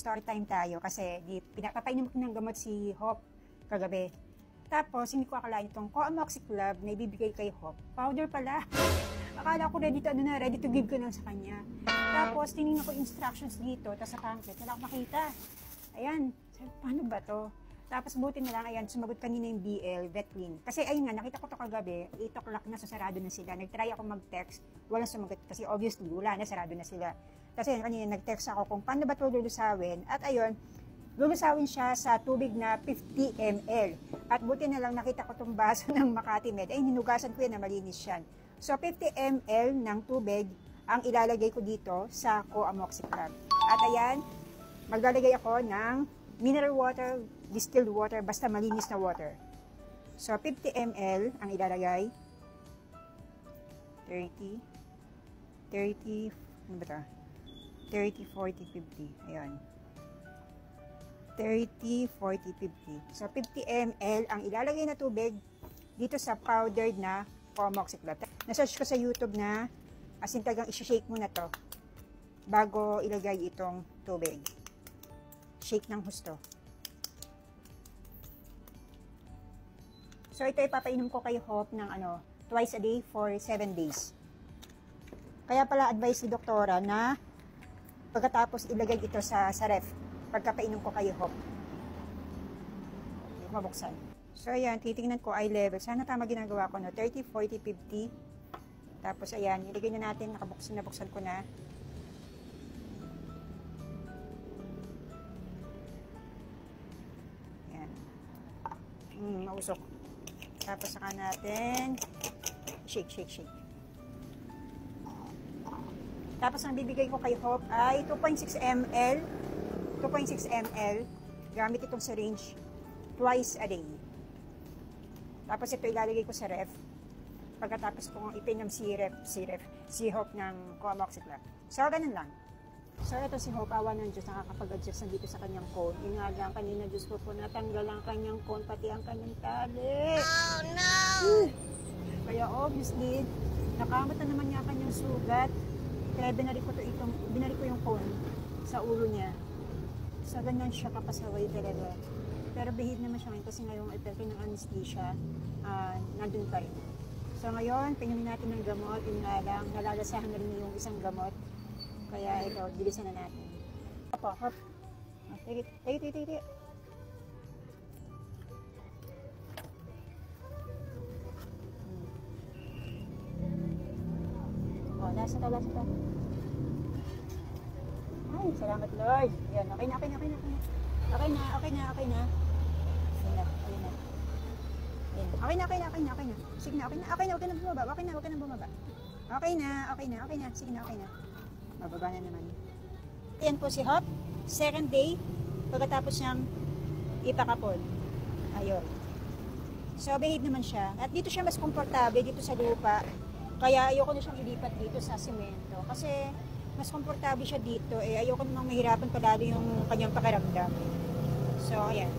Story time tayo kasi pinapapainom ko ng gamot si Hop kagabi. Tapos, hindi ko akalain itong Coamoxiclav na ibibigay kay Hop. Powder pala. Akala ko ready to give ko lang sa kanya. Tapos, tinignan ko instructions dito, tapos sa pamphlet, wala akong makita. Ayan, paano ba to? Tapos, buti na lang, ayan, sumagot kanina yung BL, Vetlin. Kasi, ayun nga, nakita ko to kagabi, 8 o'clock na, so sarado na sila. Nag-try ako mag-text, walang sumagot kasi obviously, wala na, sarado na sila. Kasi kanina nag-text ako kung paano ba ito lulusawin. At ayun, lulusawin siya sa tubig na 50 ml. At buti na lang nakita ko itong baso ng Makati Med. Ay, hinugasan ko yan na malinis yan. So, 50 ml ng tubig ang ilalagay ko dito sa Coamoxiclav. At ayan, maglalagay ako ng mineral water, distilled water, basta malinis na water. So, 50 ml ang ilalagay. 30, ano ba ito? 30, 40, 50. Ayan. 30, 40, 50. So, 50 ml ang ilalagay na tubig dito sa powdered na Coamoxiclav. Nasearch ko sa YouTube na as in tagang i-shake muna to bago ilagay itong tubig. Shake ng husto. So, ito ipapainom ko kay Hope ng twice a day for 7 days. Kaya pala advice ni doktora na pagkatapos ilagay ito sa ref pagkapainom ko kay Hope. Mabuksan. So, ayan, titingnan ko eye level. Sana tama ginagawa ko, no? 30, 40, 50. Tapos, ayan, ilagay na natin. Nabuksan ko na. Ayan. Mausok. Tapos, saka natin shake. Tapos, ang bibigay ko kay Hope ay 2.6 ml. 2.6 ml. Gamit itong syringe twice a day. Tapos, ito ilalagay ko sa ref. Pagkatapos kong ipainom si Hope ng Coamoxiclav. So, ganun lang. So, ito si Hope, awa ng Diyos, nakakapag-adjust na dito sa kanyang cone. Yung nga lang, kanina, Diyos ko po, natanggal ang kanyang cone, pati ang kanyang tali. Oh, no! Kaya, obviously, nakamot na naman niya kanyang sugat. Kaya binalik ko yung cone sa ulo niya. So, ganyan siya kapasaway talaga. Pero behave naman siya ngayon kasi ngayong epekto ng anesthesia, nandun pa rin. So, ngayon, pinumin natin ng gamot. Yung nga lang, nalalasahan na rin yung isang gamot. Kaya ito, bilisan na natin. Hop. Take it. Lasa to. Ay, salamat Lord. Yan, okay na. Ayun na. Sige na, okay na, huwag ka na bumaba. Okay na. Sige na. Mababa na naman. Ayan po si Hop. Second day, pagkatapos niyang ipakapon. Ayun. So, behave naman siya. At dito siya mas komportable, dito sa lupa. Kaya ayoko na siyang ilipat dito sa semento. Kasi mas komportable siya dito. Ayoko namang mahirapan palalo yung kanyang pakiramdam. So, ayan.